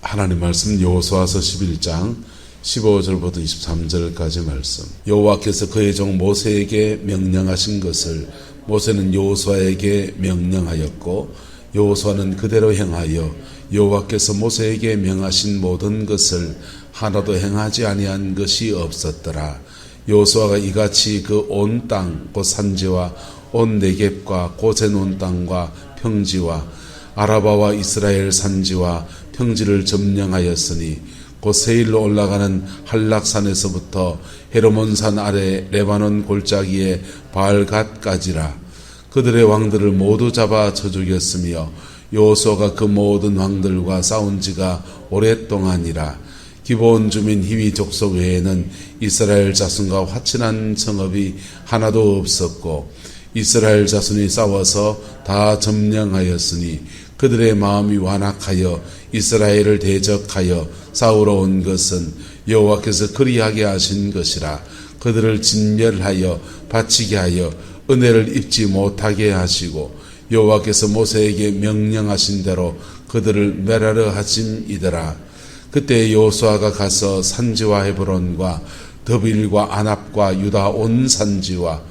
하나님 말씀 여호수아서 11장 15절부터 23절까지 말씀. 여호와께서 그의 종 모세에게 명령하신 것을 모세는 여호수아에게 명령하였고 여호수아는 그대로 행하여 여호와께서 모세에게 명하신 모든 것을 하나도 행하지 아니한 것이 없었더라. 여호수아가 이같이 그 온 땅 곧 산지와 온 네겝과 고센 온 땅과 평지와 아라바와 이스라엘 산지와 평지를 점령하였으니 곧 세일로 올라가는 한락산에서부터 헤르몬산 아래 레바논 골짜기의 바알갓까지라. 그들의 왕들을 모두 잡아 쳐 죽였으며 여호수아가 그 모든 왕들과 싸운 지가 오랫동안이라. 기브온 주민 히위 족속 외에는 이스라엘 자손과 화친한 성읍이 하나도 없었고 이스라엘 자손이 싸워서 다 점령하였으니 그들의 마음이 완악하여 이스라엘을 대적하여 싸우러 온 것은 여호와께서 그리하게 하신 것이라. 그들을 진멸하여 바치게 하여 은혜를 입지 못하게 하시고 여호와께서 모세에게 명령하신 대로 그들을 멸하려 하심이더라. 그때 여호수아가 가서 산지와 헤브론과 더빌과 아납과 유다 온 산지와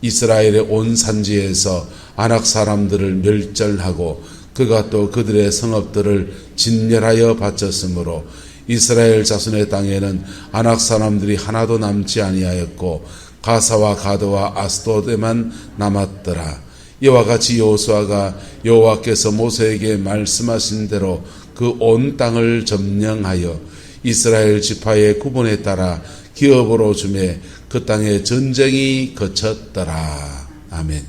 이스라엘의 온 산지에서 아낙 사람들을 멸절하고 그가 또 그들의 성읍들을 진멸하여 바쳤으므로 이스라엘 자손의 땅에는 아낙 사람들이 하나도 남지 아니하였고 가사와 가드와 아스도드에만 남았더라. 이와 같이 여호수아가 여호와께서 모세에게 말씀하신 대로 그 온 땅을 점령하여 이스라엘 지파의 구분에 따라 기업으로 주매 그 땅에 전쟁이 거쳤더라. 아멘.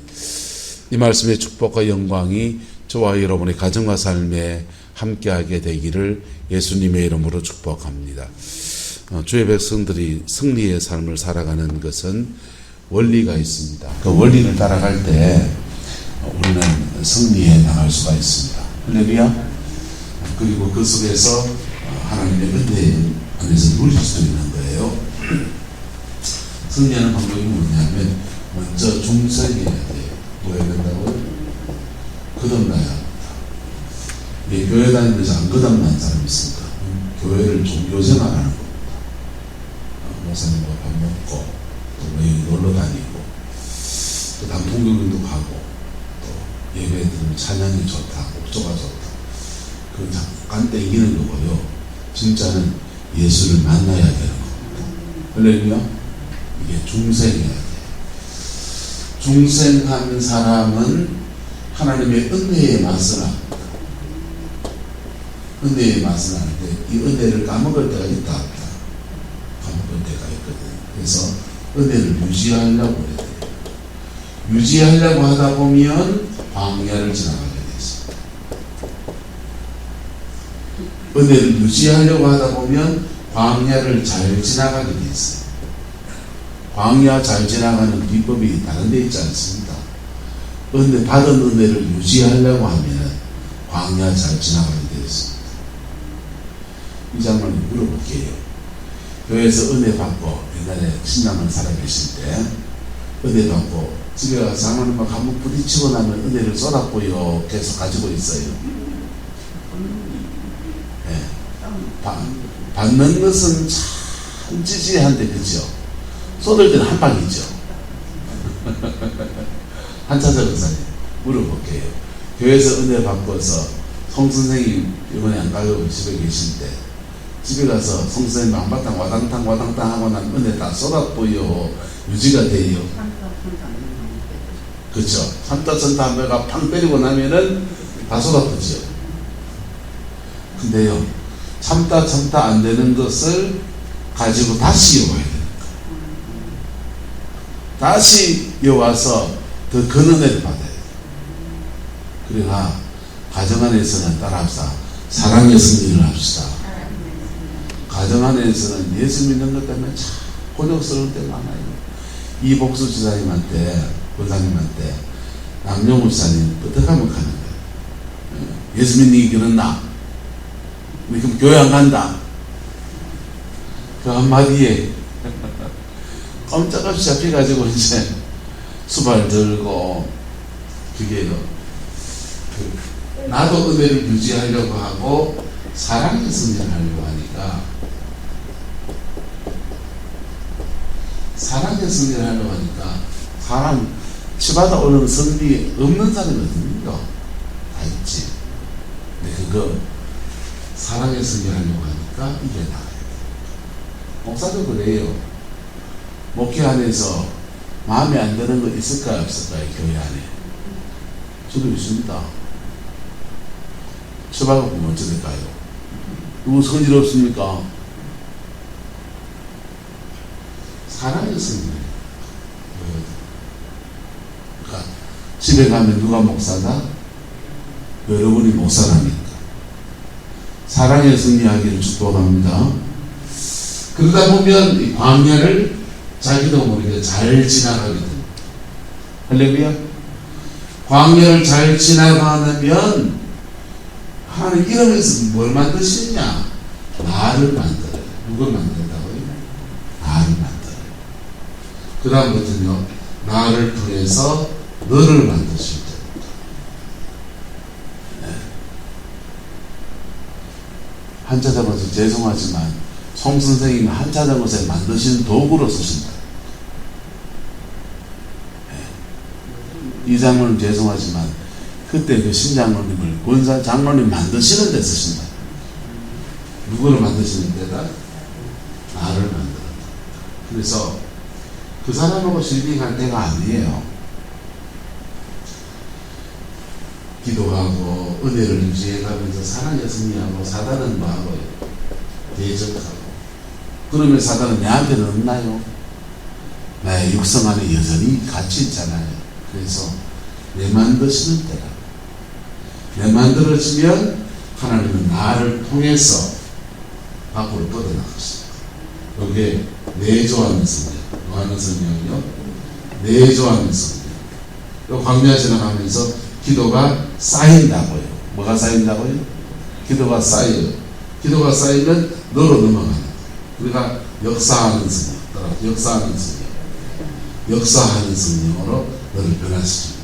이 말씀의 축복과 영광이 저와 여러분의 가정과 삶에 함께하게 되기를 예수님의 이름으로 축복합니다. 주의 백성들이 승리의 삶을 살아가는 것은 원리가 있습니다. 그 원리를 따라갈 때 우리는 승리에 나갈 수가 있습니다. 할렐루야. 그리고 그 속에서 하나님의 은혜 안에서 누릴 수 있는 거예요. 승리하는 방법이 뭐냐면 먼저 중생해야 돼요. 뭐 해야 된다고요? 거듭나야 합니다. 예, 교회 다니면서 안 거듭난 사람이 있습니까? 교회를 종교 생활하는 겁니다. 목사님과 밥 먹고 또 여기 놀러 다니고 또 단통교회도 가고 또 예배 들으면 찬양이 좋다, 목조가 좋다. 그 잠깐 땡기는 거고요. 진짜는 예수를 만나야 되는 겁니다. 할렐루야. 이게 중생해야 돼요. 중생한 사람은 하나님의 은혜의 맛을 합니다. 은혜의 맛을 하는데 이 은혜를 까먹을 때가 있다. 까먹을 때가 있거든요. 그래서 은혜를 유지하려고 해야 돼요. 유지하려고 하다 보면 광야를 지나가게 되죠. 은혜를 유지하려고 하다 보면 광야를 잘 지나가게 돼 있어요. 광야 잘 지나가는 비법이 다른 데 있지 않습니다. 받은 은혜를 유지하려고 하면 광야 잘 지나가게 돼 있습니다. 이 장면을 물어볼게요. 교회에서 은혜 받고 옛날에 신랑을 살아계실 때 은혜 받고 집에 가서 장모님 막 한번 부딪히고 나면 은혜를 쏟았고요. 계속 가지고 있어요. 네. 받는 것은 참 지지한데 그죠? 쏟을 때는 한 방이죠. 한차적 의사님 물어볼게요. 교회에서 은혜 받고서 성선생님 이번에 안 가고 집에 계실 때 집에 가서 성선생님 망바탕 와당탕 하고 난 은혜 다 쏟았고요. 유지가 돼요. 그렇죠. 삼다천다 한배가 팡 때리고 나면은 다 쏟아붓죠. 근데요, 참다 안 되는 것을 가지고 다시 이어와야 됩니다. 다시 이어와서 더 큰 은혜를 받아야 돼요. 그래야 가정 안에서는 따라합시다. 사랑의 승리를 합시다. 가정 안에서는 예수 믿는 것 때문에 참 곤욕스러울 때 많아요. 이복수 지사님한테 권사님한테 남녀 목사님 어떻게 하면 가는 거예요? 예수 믿는 게 그렇나? 우리 그럼 교회 안 간다. 그 한마디에 깜짝없이 잡혀가지고 이제 수발 들고 그게 나도 은혜를 유지하려고 하고 사랑의 승리를 하려고 하니까 사람 치받아 오는 승리 없는 사람이 어딨는가? 다 있지. 근데 그거 사랑의 승리를 하려고 하니까 이게 나아요. 목사도 그래요. 목회 안에서 마음에 안 드는 거 있을까요? 없을까요? 교회 안에. 저도 있습니다. 쳐박아 보면 어찌 될까요? 누구 성질 없습니까? 사랑의 승리. 그러니까 집에 가면 누가 목사다? 여러분이 목사라니까. 사랑의 승리하기를 축복합니다. 그러다 보면 이 광야를 자기도 모르게 잘 지나가게 됩니다. 할렐루야. 광야를 잘 지나가면 하나님 이러면서 뭘 만드시냐? 나를 만들어요. 누굴 만든다고요? 나를 만들어요. 그 다음부터는요, 나를 통해서 너를 만드실 때입니다. 네. 한자 잡아서 죄송하지만 송 선생님이 한자 잡아서 만드신 도구로 쓰신다. 네. 이 장로는 죄송하지만 그때 그 신장로님을 권사 장로님 만드시는 데 쓰신다. 누구를 만드시는 데다? 나를 만들었다. 그래서 그 사람하고 실링할 때가 아니에요. 기도하고 은혜를 유지해가면서 사랑의 승리하고 사단은 뭐하고요? 대적하고. 그러면 사단은 내한테는 없나요? 나의 육성 안에 여전히 같이 있잖아요. 그래서 내 만드시는 때라. 내 만들어지면 하나님은 나를 통해서 밖으로 뻗어나가십니다. 여기에 내조하는 성령. 뭐 하는 성령이요? 내조하는 성령. 또 광야 지나가면서 기도가 쌓인다고요. 뭐가 쌓인다고요? 기도가 쌓여요. 기도가 쌓이면 너로 넘어가는 거예요. 우리가 역사하는 성령. 역사하는 성령. 역사하는 성령으로 너를 변화시킵니다.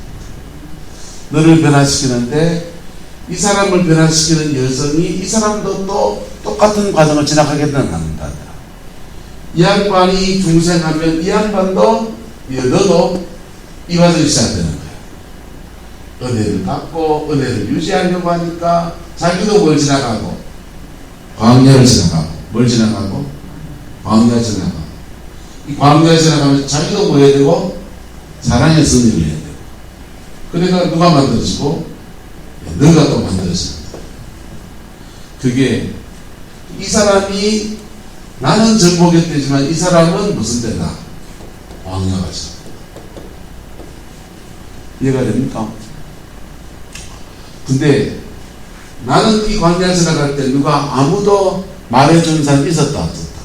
너를 변화시키는데 이 사람을 변화시키는 여성이 이 사람도 또 똑같은 과정을 지나가게 된다. 이 양반이 중생하면 이 양반도 너도 이 과정이 시작되는 거야. 은혜를 받고 은혜를 유지하려고 하니까 자기도 뭘 지나가고 광야를 지나가고 뭘 지나가고 광야 지나가고 이 광야 지나가면 자기도 뭐 해야 되고 사랑의 승리를 해야 되고 그러니까 누가 만들어지고 너가 또 만들어진다. 그게 이 사람이 나는 정복의 때지만 이 사람은 무슨 때다? 광야가 지나. 이해가 됩니까? 근데 나는 이 광야 지나갈 때 누가 아무도 말해준 사람이 있었다 없었다?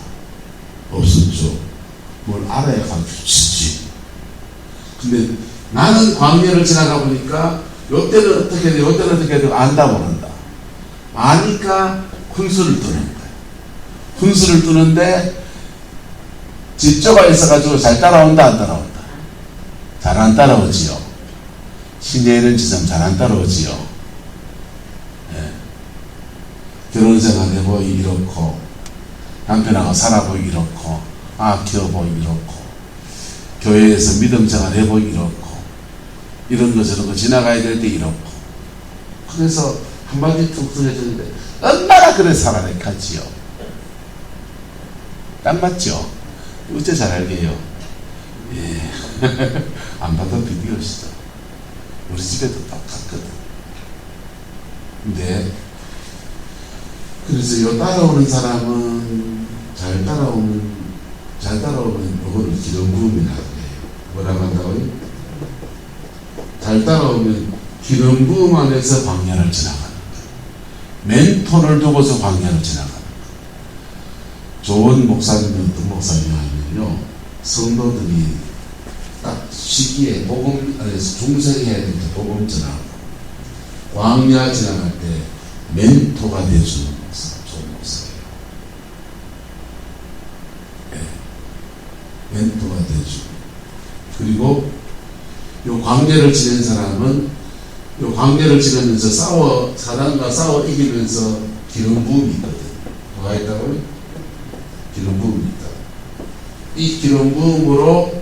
없었죠. 뭘 알아야 가르치지. 근데 나는 광야를 지나가 보니까 요때는 어떻게 돼, 요때는 어떻게 돼, 안다고 한다. 아니까 훈수를 두는 거야. 훈수를 두는데 집조가 있어가지고 잘 따라온다, 안 따라온다? 잘 안 따라오지요. 신의 이런 지점 잘 안 따라오지요. 예. 결혼생활 해보이 이렇고, 남편하고 살아보이 이렇고, 키워보이 이렇고, 교회에서 믿음생활 해보이 이렇고, 이런 거 저런 거 지나가야 될 때 이렇고. 그래서 한마디 툭 던져주는데 얼마나 그래 살아내까지요. 딱 맞죠? 어째 잘 알게요. 예. 안 받은 비디오시죠. 우리 집에도 똑같거든. 근데 그래서 요 따라오는 사람은 잘 따라오면 요거를 기름 부음이라고 해요. 뭐라고 한다고요? 잘 따라오면 기름 부음 안에서 광야를 지나가는 거예요. 멘토를 두고서 광야를 지나가는 거예요. 좋은 목사님은 어떤 목사님이냐면요, 성도들이 딱 시기에 복음 안에서 중생해야 될 때 복음 전하고 광야 지나갈 때 멘토가 되어주는 목사, 좋은 목사예요. 네. 멘토가 되어주고, 그리고 요 광야를 지낸 사람은 요 광야를 지내면서 사단과 싸워 이기면서 기름 부음이 있거든. 뭐가 있다고요? 기름 부음이 있다. 이 기름 부음으로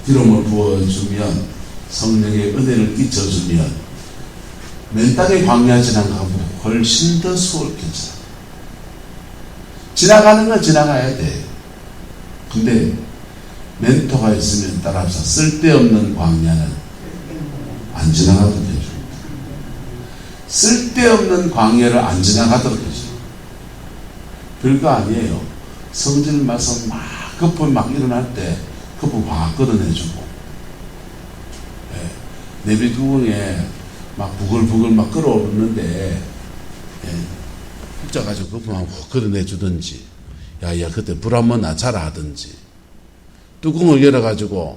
기름을 부어주면, 성령의 은혜를 끼쳐주면 맨 땅의 광야 지나가고 훨씬 더 수월해져. 지나가는 건 지나가야 돼. 근데 멘토가 있으면 따라서 쓸데없는 광야는 안 지나가도록 해줍니다. 쓸데없는 광야를 안 지나가도록 해줍니다. 별거 아니에요. 성질 마서 막 거품 막 일어날 때 거품 확 걷어내주고, 내비두궁에 막 부글부글 막 끓어오르는데 훅자가지고 거품 확 걷어내주든지, 야 그때 불 한번 낮춰라 하든지, 뚜껑을 열어가지고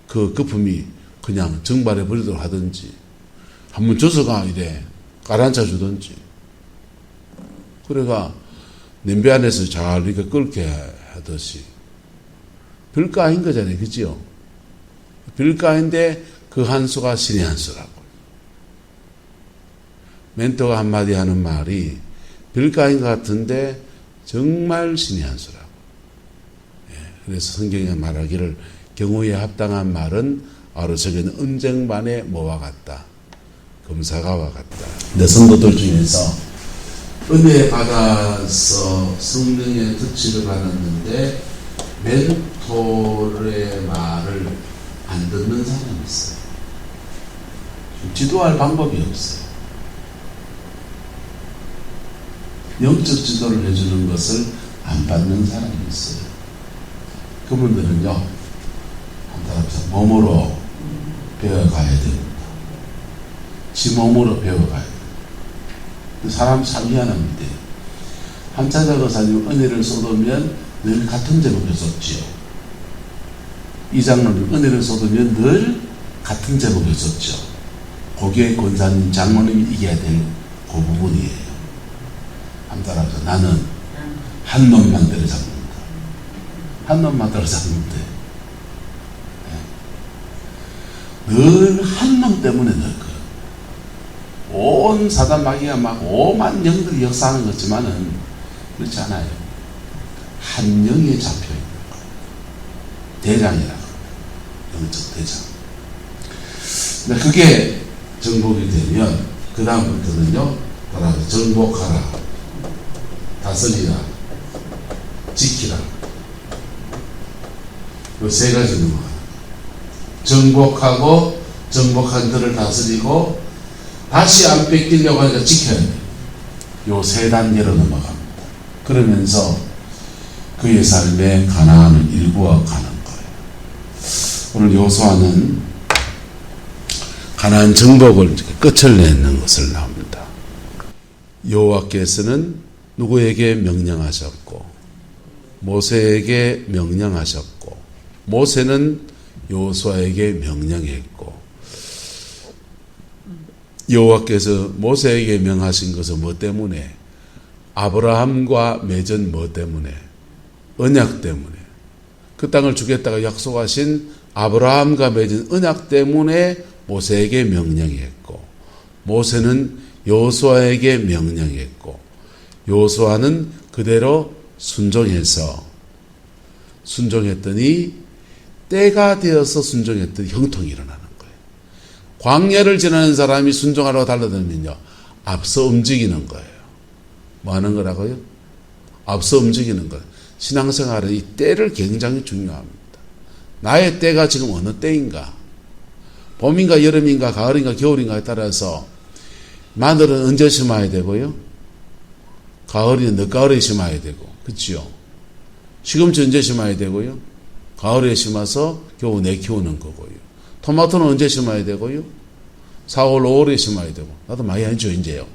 그 거품이 그냥 증발해 버리도록 하든지, 한번 줘서가 이래 가라앉혀 주든지, 그래가 냄비 안에서 잘 이렇게 끓게 하듯이. 별거 아닌 거잖아요. 그죠? 별거 아닌데 그 한 수가 신의 한 수라고. 멘토가 한마디 하는 말이 별거 아닌 것 같은데 정말 신의 한 수라고. 그래서 성경에 말하기를 경우에 합당한 말은 아로새기는 은쟁반의 뭐와 같다. 검사가와 같다. 내 성도들 중에서 은혜 받아서 성령의 특질을 받았는데 멘토의 말을 안 듣는 사람이 있어요. 지도할 방법이 없어요. 영적 지도를 해주는 것을 안 받는 사람이 있어요. 그분들은요, 한 사람에서 몸으로 배워가야 됩니다. 지 몸으로 배워가야 돼요. 사람 참 희한합니다. 한차자 거사님 은혜를 쏟으면 늘 같은 제목에 쏟지요. 이 장로님 은혜를 쏟으면 늘 같은 제목에 쏟죠. 거기에 권사님 장로님이 이겨야 될 그 부분이에요. 한 따라서 나는 한 놈만 때려잡는다. 한 놈만 때려잡는데 늘 한 놈 때문에 늘 거예요. 온 사단 마귀가 막 오만 영들이 역사하는 것지만은 그렇지 않아요. 한 영에 잡혀 있는 거예요. 대장이라고. 영적 대장. 근데 그게 정복이 되면 그 다음부터는요, 따라서 정복하라, 다스리라, 지키라. 그 세 가지 넘어가요. 정복하고 정복한 들을 다스리고 다시 안 뺏기려고 하니까 지켜야 돼요. 요 세 단계로 넘어갑니다. 그러면서 그의 삶에 가나안을 일구어 가는 거예요. 오늘 여호수아는 가나안 정복을 끝을 내는 것을 나옵니다. 여호와께서는 누구에게 명령하셨고 모세에게 명령하셨고 모세는 여호수아에게 명령했고 여호와께서 모세에게 명하신 것은 뭐 때문에? 아브라함과 맺은 뭐 때문에? 언약 때문에. 그 땅을 주겠다고 약속하신 아브라함과 맺은 언약 때문에 모세에게 명령했고 모세는 여호수아에게 명령했고 여호수아는 그대로 순종했더니 때가 되어서 순종했더니 형통이 일어나는 거예요. 광야를 지나는 사람이 순종하라고 달려들면요, 앞서 움직이는 거예요. 뭐 하는 거라고요? 앞서 움직이는 거예요. 신앙생활은 이 때를 굉장히 중요합니다. 나의 때가 지금 어느 때인가? 봄인가 여름인가 가을인가 겨울인가에 따라서 마늘은 언제 심어야 되고요? 가을이면 늦가을에 심어야 되고, 그치요? 시금치 언제 심어야 되고요? 가을에 심어서 겨우 내 키우는 거고요. 토마토는 언제 심어야 되고요? 4월, 5월에 심어야 되고. 나도 많이 하죠, 이제요.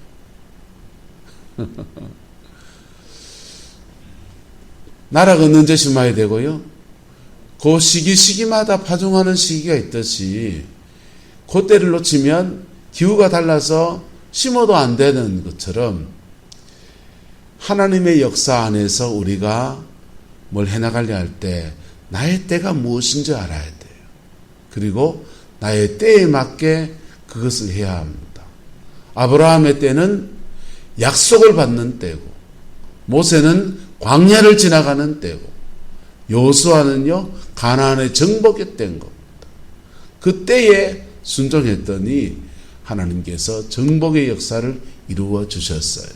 나락은 언제 심어야 되고요? 그 시기마다 파종하는 시기가 있듯이 그때를 놓치면 기후가 달라서 심어도 안 되는 것처럼 하나님의 역사 안에서 우리가 뭘 해나가려 할 때 나의 때가 무엇인지 알아야 돼요. 그리고 나의 때에 맞게 그것을 해야 합니다. 아브라함의 때는 약속을 받는 때고, 모세는 광야를 지나가는 때고, 여호수아는요 가나안에 정복했던 겁니다. 그때에 순종했더니 하나님께서 정복의 역사를 이루어 주셨어요.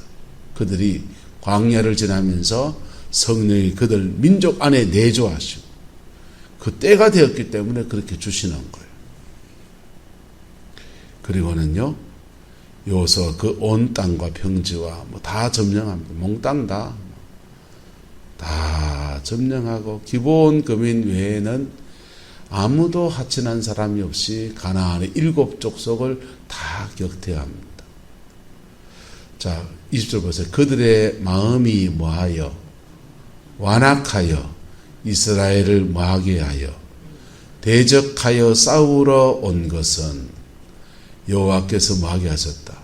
그들이 광야를 지나면서 성령이 그들 민족 안에 내주하시고 그 때가 되었기 때문에 그렇게 주시는 거예요. 그리고는요 여호수아 그 온 땅과 평지와 뭐 다 점령합니다. 몽땅 다 점령하고 기본 거민 외에는 아무도 하친한 사람이 없이 가나안의 7 족속을 다 격퇴합니다. 자, 20절 보세요. 그들의 마음이 뭐하여 완악하여 이스라엘을 뭐하게 하여 대적하여 싸우러 온 것은 여호와께서 뭐하게 하셨다.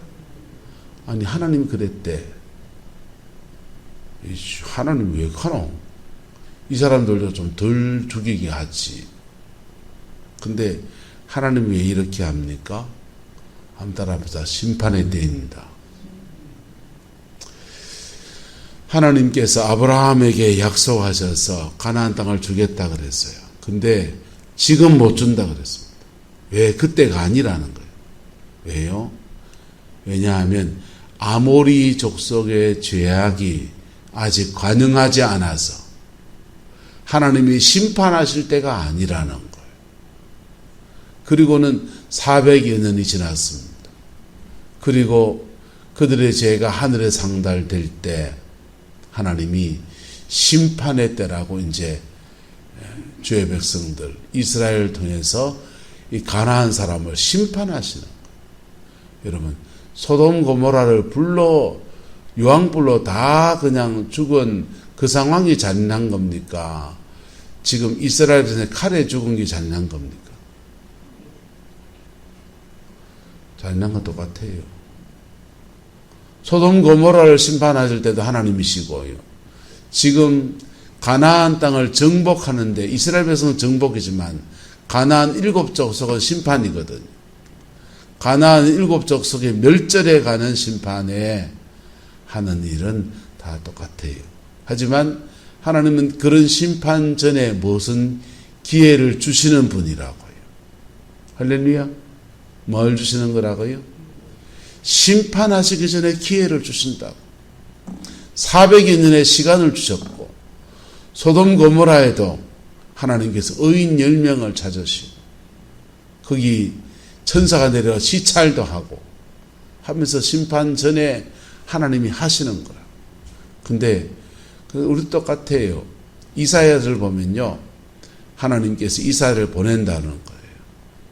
아니 하나님 그랬대. 하나님 왜 가노? 이 사람들도 좀 덜 죽이게 하지. 근데 하나님 왜 이렇게 합니까? 한번 따라합시다. 심판의 때입니다. 하나님께서 아브라함에게 약속하셔서 가나안 땅을 주겠다 그랬어요. 근데 지금 못 준다 그랬습니다. 왜? 그때가 아니라는 거예요. 왜요? 왜냐하면 아모리 족속의 죄악이 아직 관영하지 않아서 하나님이 심판하실 때가 아니라는 거예요. 그리고는 400여 년이 지났습니다. 그리고 그들의 죄가 하늘에 상달될 때 하나님이 심판의 때라고 이제 주의 백성들 이스라엘을 통해서 이 가나안 사람을 심판하시는 거예요. 여러분 소돔 고모라를 불로 유황불로 다 그냥 죽은 그 상황이 잔인한 겁니까? 지금 이스라엘 전에 칼에 죽은 게 잔인한 겁니까? 잔인한 건 똑같아요. 소돔 고모라를 심판하실 때도 하나님이시고요. 지금 가나안 땅을 정복하는데 이스라엘 백성은 정복이지만 가나안 7 족속은 심판이거든요. 가나안 7 족속의 멸절에 가는 심판에 하는 일은 다 똑같아요. 하지만 하나님은 그런 심판 전에 무슨 기회를 주시는 분이라고요. 할렐루야. 뭘 주시는 거라고요? 심판하시기 전에 기회를 주신다고. 400여 년의 시간을 주셨고 소돔 고모라에도 하나님께서 의인 10명을 찾으시고 거기 천사가 내려 시찰도 하고 하면서 심판 전에 하나님이 하시는 거라. 근데 우리 똑같아요. 이사야를 보면요. 하나님께서 이사야를 보낸다는 거예요.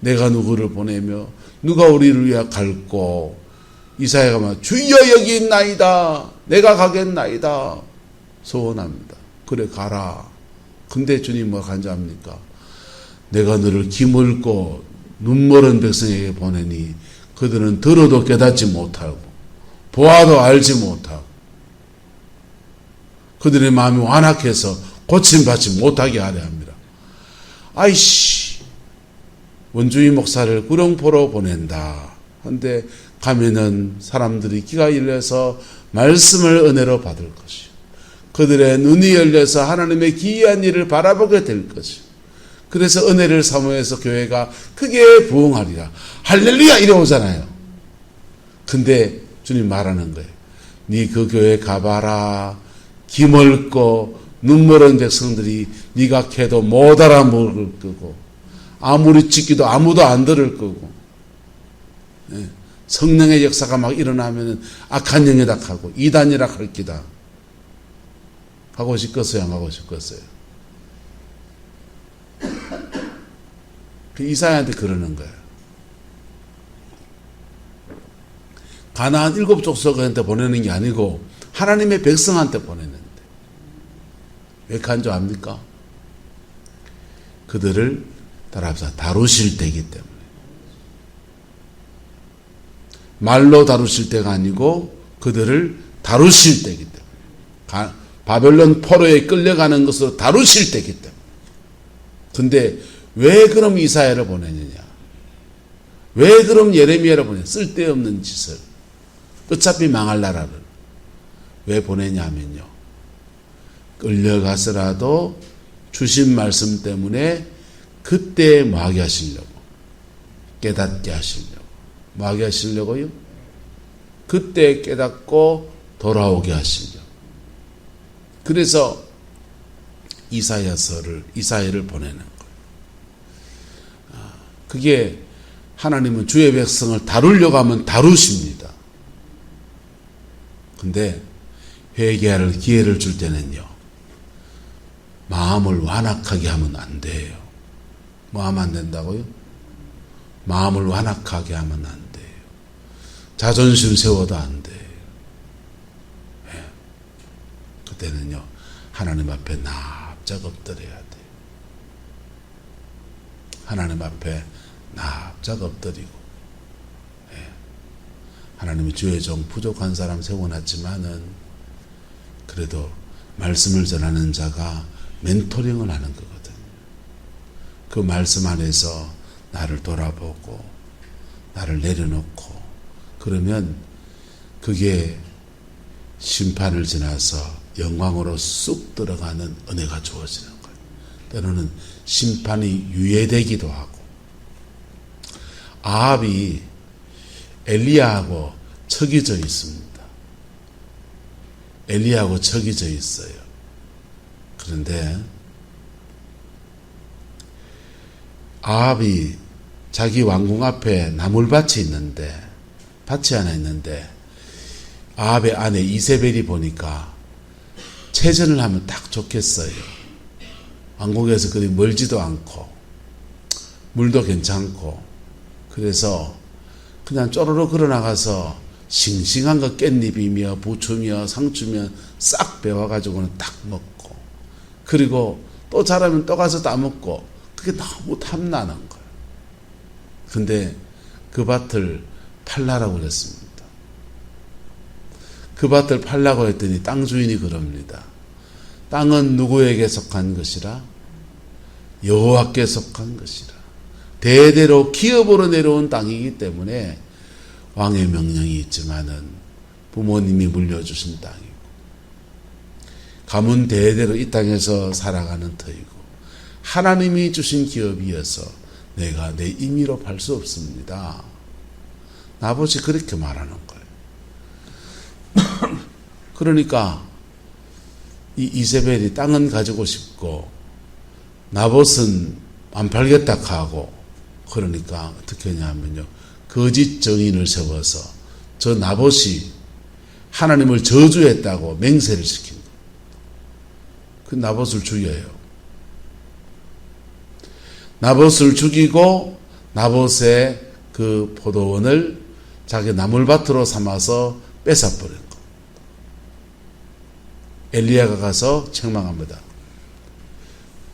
내가 누구를 보내며 누가 우리를 위하여 갈고 이사야가 막 주여 여기 있나이다. 내가 가겠나이다. 소원합니다. 그래 가라. 근데 주님 뭐가 간절합니까? 내가 너를 기멀고 눈멀은 백성에게 보내니 그들은 들어도 깨닫지 못하고 보아도 알지 못하고 그들의 마음이 완악해서 고침받지 못하게 하려 합니다. 아이씨 원주의 목사를 구룡포로 보낸다. 근데 가면은 사람들이 귀가 열려서 말씀을 은혜로 받을 것이요. 그들의 눈이 열려서 하나님의 기이한 일을 바라보게 될 것이요. 그래서 은혜를 사모해서 교회가 크게 부흥하리라. 할렐루야 이래 오잖아요. 근데 주님 말하는 거예요. 네 그 교회 가봐라. 기멀고 눈멀은 백성들이 네가 캐도 못 알아먹을 거고 아무리 찍기도 아무도 안 들을 거고 성령의 역사가 막 일어나면 악한 영이다 하고 이단이라 할 기다. 하고 싶겠어요? 안 하고 싶겠어요? 그 이사야한테 그러는 거예요. 가나안 7 족속한테 보내는 게 아니고 하나님의 백성한테 보내는데 왜 간절합니까? 그들을 따라합시다. 다루실 때이기 때문에. 말로 다루실 때가 아니고 그들을 다루실 때이기 때문에. 바벨론 포로에 끌려가는 것으로 다루실 때이기 때문에. 근데 왜 그럼 이사야를 보내느냐? 왜 그럼 예레미야를 보내냐? 쓸데없는 짓을. 어차피 망할 나라를. 왜 보내냐면요, 끌려가서라도 주신 말씀 때문에 그때 뭐하게 하시려고? 깨닫게 하시려고. 뭐하게 하시려고요? 그때 깨닫고 돌아오게 하시려고. 그래서 이사야를 보내는 거예요. 그게 하나님은 주의 백성을 다루려고 하면 다루십니다. 근데 회개할 기회를 줄 때는요, 마음을 완악하게 하면 안 돼요. 뭐 하면 안 된다고요? 마음을 완악하게 하면 안 돼요. 자존심 세워도 안 돼요. 네. 그때는요, 하나님 앞에 납작 엎드려야 돼요. 하나님 앞에 납작 엎드리고, 네. 하나님이 주의 종 부족한 사람 세워놨지만은 그래도 말씀을 전하는 자가 멘토링을 하는 거거든요. 그 말씀 안에서 나를 돌아보고 나를 내려놓고 그러면 그게 심판을 지나서 영광으로 쑥 들어가는 은혜가 주어지는 거예요. 때로는 심판이 유예되기도 하고. 아합이 엘리야하고 척이져 있습니다. 엘리야하고 척이져 있어요. 그런데 아합이 자기 왕궁 앞에 나물밭이 있는데, 밭이 하나 있는데, 아합의 아내 이세벨이 보니까 체전을 하면 딱 좋겠어요. 왕궁에서 그리 멀지도 않고 물도 괜찮고, 그래서 그냥 쪼르르 걸어나가서 싱싱한 거 깻잎이며 부추며 상추며 싹 베와가지고는 딱 먹고, 그리고 또 자라면 또 가서 따먹고, 그게 너무 탐나는 거예요. 근데 그 밭을 팔라라고 그랬습니다. 그 밭을 팔라고 했더니 땅 주인이 그럽니다. 땅은 누구에게 속한 것이라? 여호와께 속한 것이라. 대대로 기업으로 내려온 땅이기 때문에 왕의 명령이 있지만은 부모님이 물려주신 땅이고, 가문 대대로 이 땅에서 살아가는 터이고, 하나님이 주신 기업이어서 내가 내 임의로 팔 수 없습니다. 나봇이 그렇게 말하는 거예요. 그러니까 이 이세벨이 땅은 가지고 싶고 나봇은 안 팔겠다 하고, 그러니까 어떻게 하냐면요, 거짓 증인을 세워서 저 나봇이 하나님을 저주했다고 맹세를 시킨 거예요. 그 나봇을 죽여요. 나봇을 죽이고 나봇의 그 포도원을 자기 나물밭으로 삼아서 뺏어버린 거. 엘리야가 가서 책망합니다.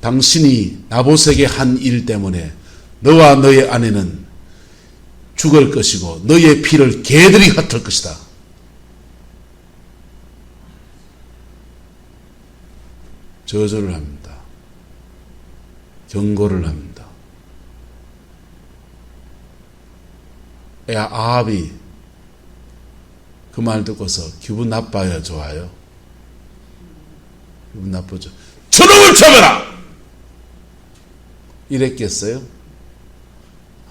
당신이 나봇에게 한 일 때문에 너와 너의 아내는 죽을 것이고 너의 피를 개들이 흩을 것이다. 저주를 합니다. 경고를 합니다. 아합이 그 말 듣고서 기분 나빠요, 좋아요? 기분 나쁘죠. 저놈을 잡아라! 이랬겠어요?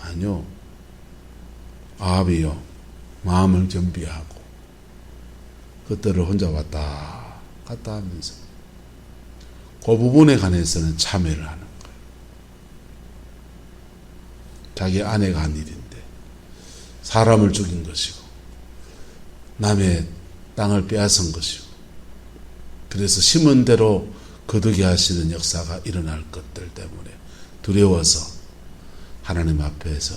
아니요. 아합이요, 마음을 겸비하고 그때를 혼자 왔다 갔다 하면서 그 부분에 관해서는 참회를 하는 거예요. 자기 아내가 한 일인데 사람을 죽인 것이고 남의 땅을 빼앗은 것이고, 그래서 심은 대로 거두게 하시는 역사가 일어날 것들 때문에 두려워서 하나님 앞에서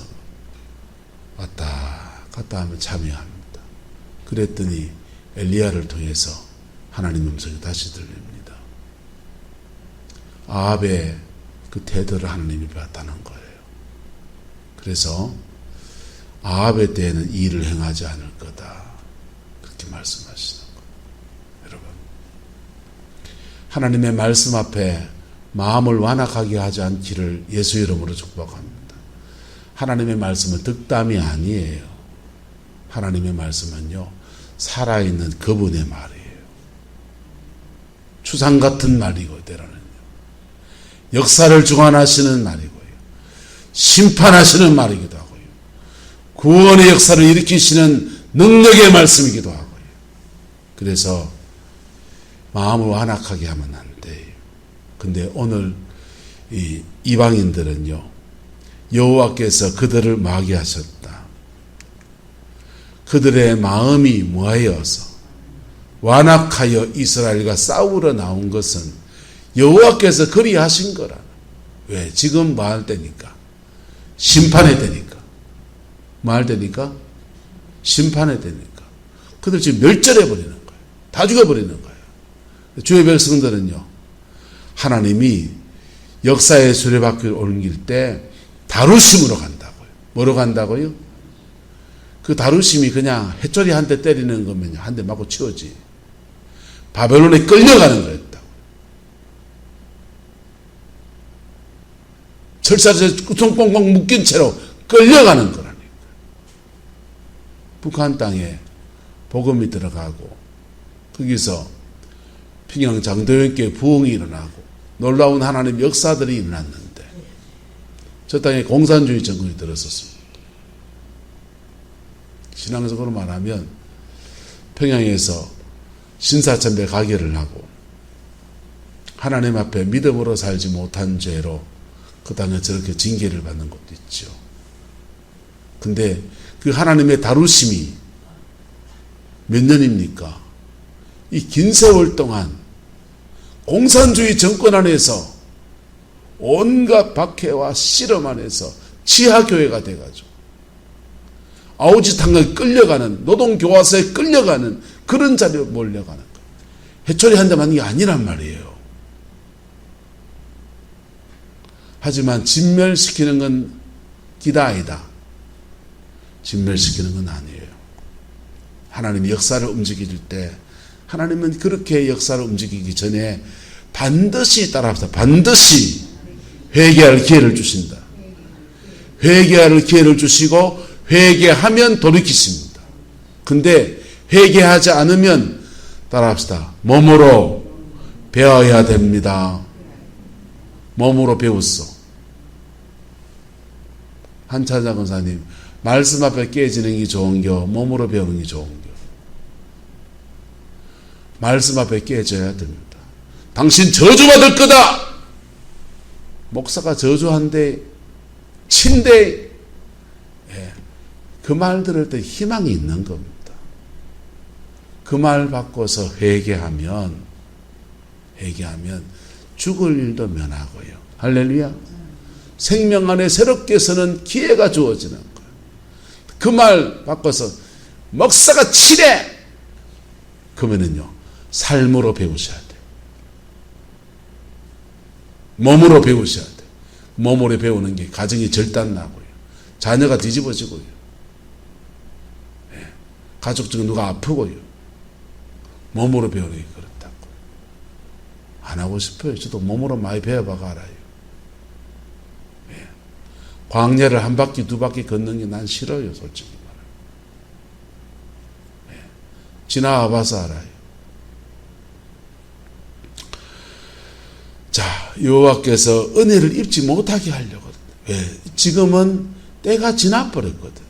왔다 갔다 하며 참여합니다. 그랬더니 엘리야를 통해서 하나님 음성이 다시 들립니다. 아합의 그 태도를 하나님이 봤다는 거예요. 그래서 아합의 때에는 이 일을 행하지 않을 거다, 그렇게 말씀하시는 거예요. 여러분, 하나님의 말씀 앞에 마음을 완악하게 하지 않기를 예수 이름으로 축복합니다. 하나님의 말씀은 득담이 아니에요. 하나님의 말씀은요, 살아있는 그분의 말이에요. 추상 같은 말이고 때로는 역사를 주관하시는 말이고요. 심판하시는 말이기도 하고요. 구원의 역사를 일으키시는 능력의 말씀이기도 하고요. 그래서 마음을 완악하게 하면 안 돼요. 근데 오늘 이 이방인들은요, 여호와께서 그들을 마귀하셨다. 그들의 마음이 뭐하여서 완악하여 이스라엘과 싸우러 나온 것은 여호와께서 그리하신 거라. 왜? 지금 뭐 할 때니까? 심판의 때니까. 뭐 할 때니까? 심판의 때니까. 그들 지금 멸절해 버리는 거예요. 다 죽여버리는 거예요. 주의 백성들은요, 하나님이 역사의 수레바퀴를 옮길 때 다루심으로 간다고요. 뭐로 간다고요? 그 다루심이 그냥 해초리 한 대 때리는 거면 한 대 맞고 치우지. 바벨론에 끌려가는 거였다고. 철사에 꽁꽁꽁 묶인 채로 끌려가는 거라니까. 북한 땅에 복음이 들어가고 거기서 평양 장도연교회 부흥이 일어나고 놀라운 하나님 역사들이 일어났는데 저 땅에 공산주의 정권이 들었었습니다. 신앙적으로 말하면 평양에서 신사참배 가결을 하고 하나님 앞에 믿음으로 살지 못한 죄로 그 땅에 저렇게 징계를 받는 것도 있죠. 근데 그 하나님의 다루심이 몇 년입니까? 이 긴 세월 동안 공산주의 정권 안에서 온갖 박해와 실험 안에서 치하교회가 돼가지고 아우지탕에 끌려가는, 노동교화소에 끌려가는 그런 자리로 몰려가는 거예요. 해초리 한 대 맞는 게 아니란 말이에요. 하지만 진멸시키는 건 기다 아니다. 진멸시키는 건 아니에요. 하나님이 역사를 움직일 때 하나님은 그렇게 역사를 움직이기 전에 반드시 따라합시다. 반드시 회개할 기회를 주신다. 회개할 기회를 주시고 회개하면 돌이키십니다. 근데 회개하지 않으면 따라합시다. 몸으로 배워야 됩니다. 몸으로 배웠어. 한차장 권사님, 말씀 앞에 깨지는 게 좋은겨, 몸으로 배우는 게 좋은겨? 말씀 앞에 깨져야 됩니다. 당신 저주받을 거다! 목사가 저주한대, 친대, 그 말 들을 때 희망이 있는 겁니다. 그 말 바꿔서 회개하면 죽을 일도 면하고요. 할렐루야. 생명 안에 새롭게 서는 기회가 주어지는 거예요. 그 말 바꿔서 목사가 치래! 그러면은요, 삶으로 배우셔야 돼요. 몸으로 배우셔야 돼요. 몸으로 배우는 게 가정이 절단나고요. 자녀가 뒤집어지고요. 가족 중에 누가 아프고요. 몸으로 배우는 게 그렇다고. 안 하고 싶어요. 저도 몸으로 많이 배워봐가 알아요. 광야를 한 바퀴 두 바퀴 걷는 게 난 싫어요. 솔직히 말하면. 지나와 봐서 알아요. 자, 여호와께서 은혜를 입지 못하게 하려고. 왜? 지금은 때가 지나버렸거든.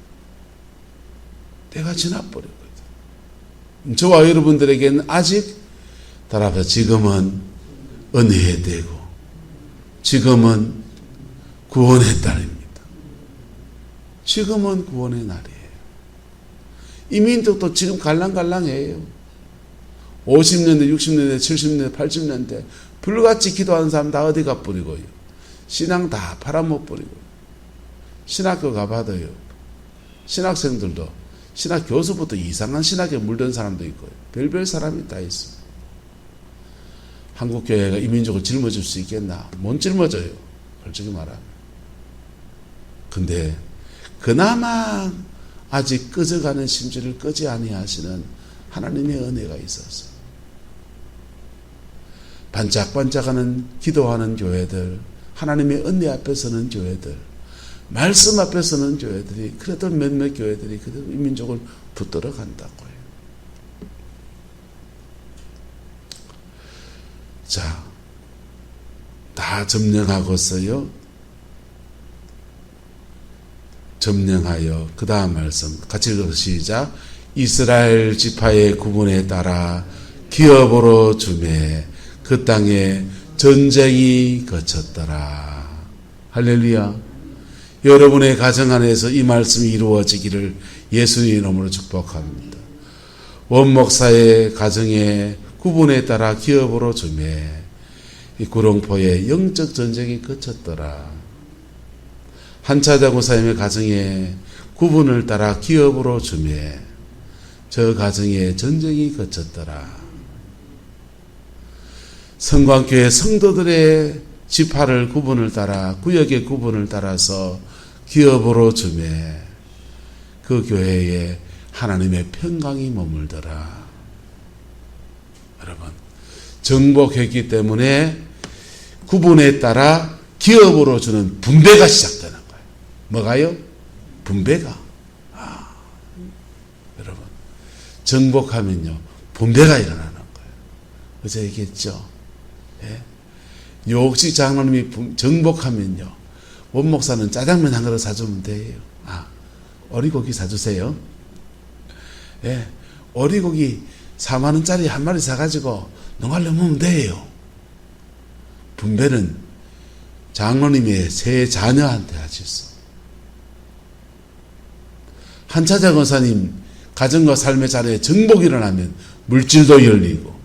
때가 지나버렸거든. 저와 여러분들에게는 아직 따라서 지금은 은혜의 때고 지금은 구원의 날입니다. 지금은 구원의 날이에요. 이민족도 지금 갈랑갈랑해요. 50년대, 60년대, 70년대, 80년대 불같이 기도하는 사람 다 어디 가버리고요. 신앙 다 팔아먹버리고 신학교 가봐도요. 신학생들도 신학 교수부터 이상한 신학에 물든 사람도 있고요. 별별 사람이 다 있습니다. 한국교회가 이민족을 짊어질 수 있겠나? 못 짊어져요. 솔직히 말하면. 근데 그나마 아직 꺼져가는 심지를 끄지 아니하시는 하나님의 은혜가 있어서 반짝반짝하는 기도하는 교회들, 하나님의 은혜 앞에 서는 교회들, 말씀 앞에 서는 교회들이 그래도 몇몇 교회들이 그래도 이 민족을 붙들어 간다고요. 자, 다 점령하고서요. 점령하여 그 다음 말씀 같이 읽어서 시작. 이스라엘 지파의 구분에 따라 기업으로 주매 그 땅에 전쟁이 거쳤더라. 할렐루야. 여러분의 가정 안에서 이 말씀이 이루어지기를 예수의 이름으로 축복합니다. 원목사의 가정의 구분에 따라 기업으로 주매 이 구룡포에 영적 전쟁이 거쳤더라. 한차자 고사님의 가정에 구분을 따라 기업으로 주매 저 가정에 전쟁이 거쳤더라. 성광교회 성도들의 지파를 구분을 따라 구역의 구분을 따라서 기업으로 주매 그 교회에 하나님의 평강이 머물더라. 여러분, 정복했기 때문에 구분에 따라 기업으로 주는 분배가 시작되는 거예요. 뭐가요? 분배가. 여러분, 정복하면요 분배가 일어나는 거예요. 어제 얘기했죠. 예? 요옥식 장로님이 정복하면요 원목사는 짜장면 한 그릇 사주면 돼요. 어리고기 사주세요. 예, 어리고기 4만 원짜리 한 마리 사가지고 농활로 먹으면 돼요. 분배는 장로님의 세 자녀한테 하셨어. 한차자 권사님 가정과 삶의 자리에 정복이 일어나면 물질도 열리고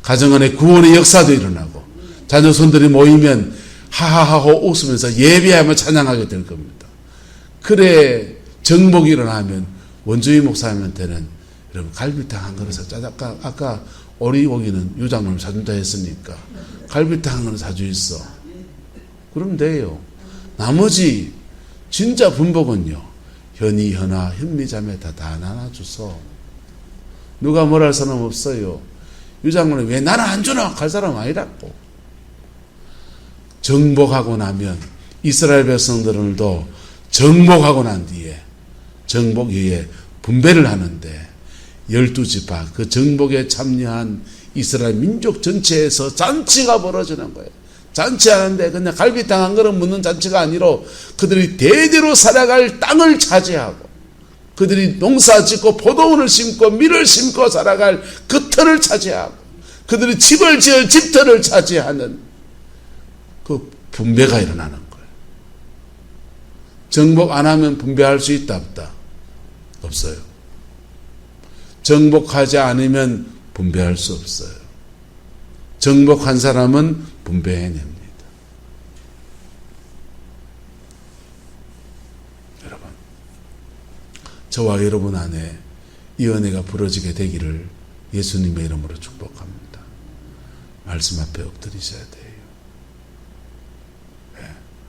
가정 안에 구원의 역사도 일어나고 자녀손들이 모이면 하하하호 웃으면서 예배하며 찬양하게 될 겁니다. 그래 정복이 일어나면 원주희 목사님한테는 여러분 갈비탕 한 그릇 아까 오리고기는 유장님 사준다 했으니까 갈비탕 한 그릇 사주있어. 그럼 돼요. 나머지 진짜 분복은요 현이, 현아, 현미자매 다 나눠주소. 누가 뭘 할 사람 없어요. 유장군이 왜 나는 안 주나? 갈 사람 아니라고. 정복하고 나면 이스라엘 백성들도 정복하고 난 뒤에 정복 이후에 분배를 하는데 12지파 그 정복에 참여한 이스라엘 민족 전체에서 잔치가 벌어지는 거예요. 잔치하는데 그냥 갈비탕 한 그릇 묻는 잔치가 아니라 그들이 대대로 살아갈 땅을 차지하고 그들이 농사 짓고 포도원을 심고 밀을 심고 살아갈 그 터를 차지하고 그들이 집을 지을 집터를 차지하는 그 분배가 일어나는 거예요. 정복 안 하면 분배할 수 있다 없다? 없어요. 정복하지 않으면 분배할 수 없어요. 정복한 사람은 분배해냅니다. 여러분, 저와 여러분 안에 이 은혜가 부러지게 되기를 예수님의 이름으로 축복합니다. 말씀 앞에 엎드리셔야 돼요.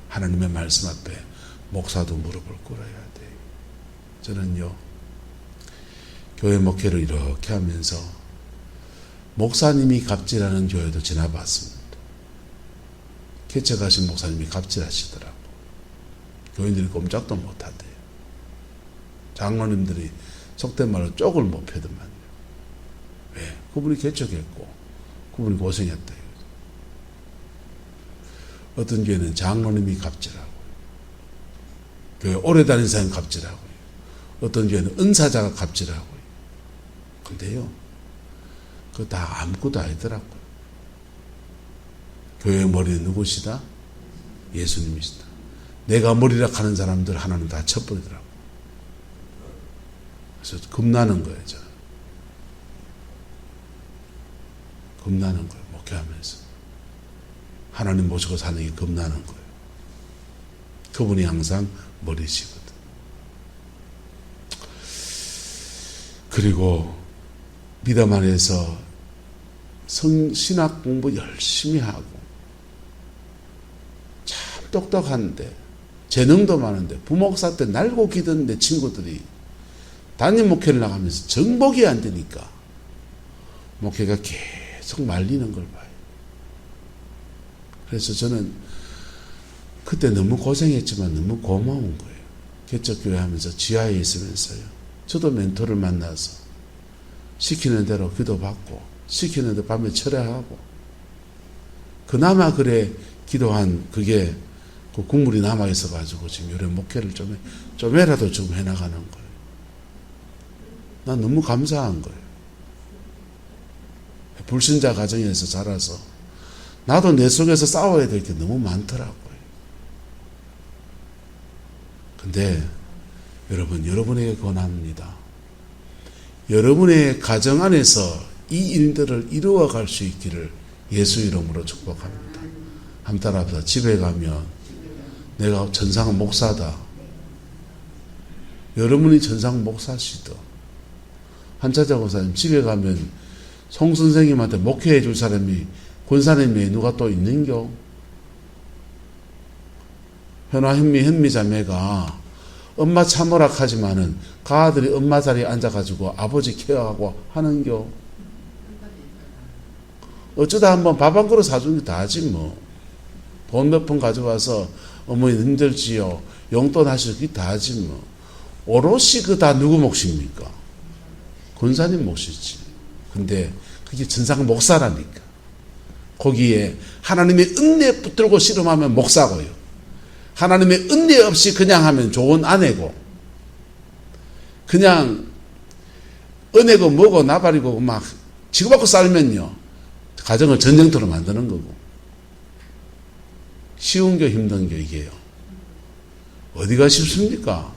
하나님의 말씀 앞에 목사도 무릎을 꿇어야 돼요. 저는요 교회 목회를 이렇게 하면서 목사님이 갑질하는 교회도 지나봤습니다. 개척하신 목사님이 갑질하시더라고. 교인들이 꼼짝도 못하대요. 장로님들이 속된 말로 쪽을 못 펴더만요. 왜? 그분이 개척했고 그분이 고생했다. 어떤 교회는 장로님이 갑질하고 교회 오래 다닌 사람이 갑질하고 어떤 교회는 은사자가 갑질하고 근데요 그거 다 아무것도 아니더라고요. 교회의 머리는 누구시다? 예수님이시다. 내가 머리라 하는 사람들 하나님 다 쳐버리더라고요. 그래서 겁나는 거예요. 저는 겁나는 거예요. 목회하면서 하나님 모시고 사는 게 겁나는 거예요. 그분이 항상 머리시거든. 그리고 믿음 안에서 신학 공부 열심히 하고 참 똑똑한데 재능도 많은데 부목사 때 날고 기던 내 친구들이 담임 목회를 나가면서 정복이 안 되니까 목회가 계속 말리는 걸 봐요. 그래서 저는 그때 너무 고생했지만 너무 고마운 거예요. 개척교회 하면서 지하에 있으면서요. 저도 멘토를 만나서 시키는 대로 기도받고 시키는 대로 밤에 철회하고 그나마 그래 기도한 그게 그 국물이 남아있어가지고 지금 요래 목회를 좀이라도 좀 해나가는 거예요. 난 너무 감사한 거예요. 불신자 가정에서 자라서 나도 내 속에서 싸워야 될 게 너무 많더라고요. 근데 여러분, 여러분에게 권합니다. 여러분의 가정 안에서 이 일들을 이루어갈 수 있기를 예수 이름으로 축복합니다. 한번 따라합시다. 집에 가면 내가 전상 목사다. 여러분이 전상 목사시다. 한차자 권사님, 집에 가면 송 선생님한테 목회해 줄 사람이 권사님이 누가 또 있는겨? 현아 현미 자매가 엄마 참으라 하지만은 그 아들이 엄마 자리에 앉아가지고 아버지 케어하고 하는겨. 어쩌다 한번 밥 한 그릇 사준 게 다 하지 뭐. 돈 몇 푼 가져와서 어머니 힘들지요. 용돈 하시고 그게 다 하지 뭐. 오롯이 그 다 누구 몫입니까? 권사님 몫이지. 근데 그게 전상 목사라니까. 거기에 하나님의 은혜 붙들고 씨름하면 목사고요. 하나님의 은혜 없이 그냥 하면 좋은 아내고, 그냥 은혜고 뭐고 나발이고 막 치고받고 살면요, 가정을 전쟁터로 만드는 거고. 쉬운 게 힘든 게 이게요. 어디가 쉽습니까?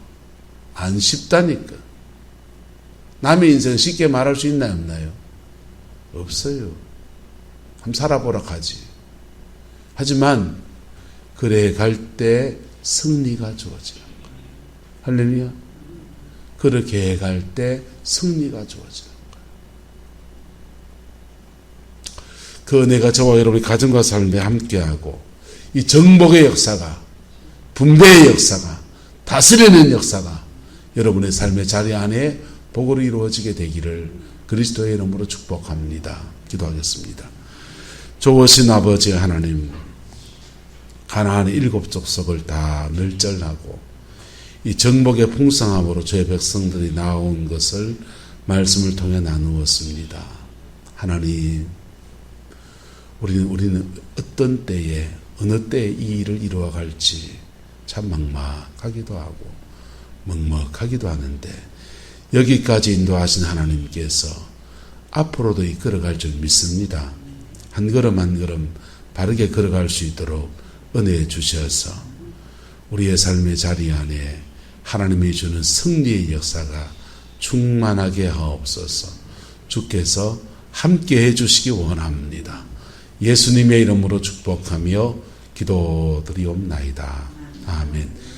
안 쉽다니까. 남의 인생 쉽게 말할 수 있나요, 없나요? 없어요. 한번 살아보라 하지. 하지만 그래 갈 때 승리가 주어지는 거예요. 할렐루야. 그렇게 갈 때 승리가 주어지는 거예요. 그 은혜가 저와 여러분의 가정과 삶에 함께하고, 이 정복의 역사가, 분배의 역사가, 다스리는 역사가 여러분의 삶의 자리 안에 복으로 이루어지게 되기를 그리스도의 이름으로 축복합니다. 기도하겠습니다. 좋으신 아버지 하나님, 가나안의 7 족속을 다 멸절하고 이 정복의 풍성함으로 저의 백성들이 나온 것을 말씀을 통해 나누었습니다. 하나님, 우리는 어떤 때에, 어느 때에 이 일을 이루어갈지 참 막막하기도 하고 먹먹하기도 하는데, 여기까지 인도하신 하나님께서 앞으로도 이끌어갈 줄 믿습니다. 한 걸음 한 걸음 바르게 걸어갈 수 있도록 은혜해 주셔서 우리의 삶의 자리 안에 하나님이 주는 승리의 역사가 충만하게 하옵소서. 주께서 함께 해주시기 원합니다. 예수님의 이름으로 축복하며 기도드리옵나이다. 아멘.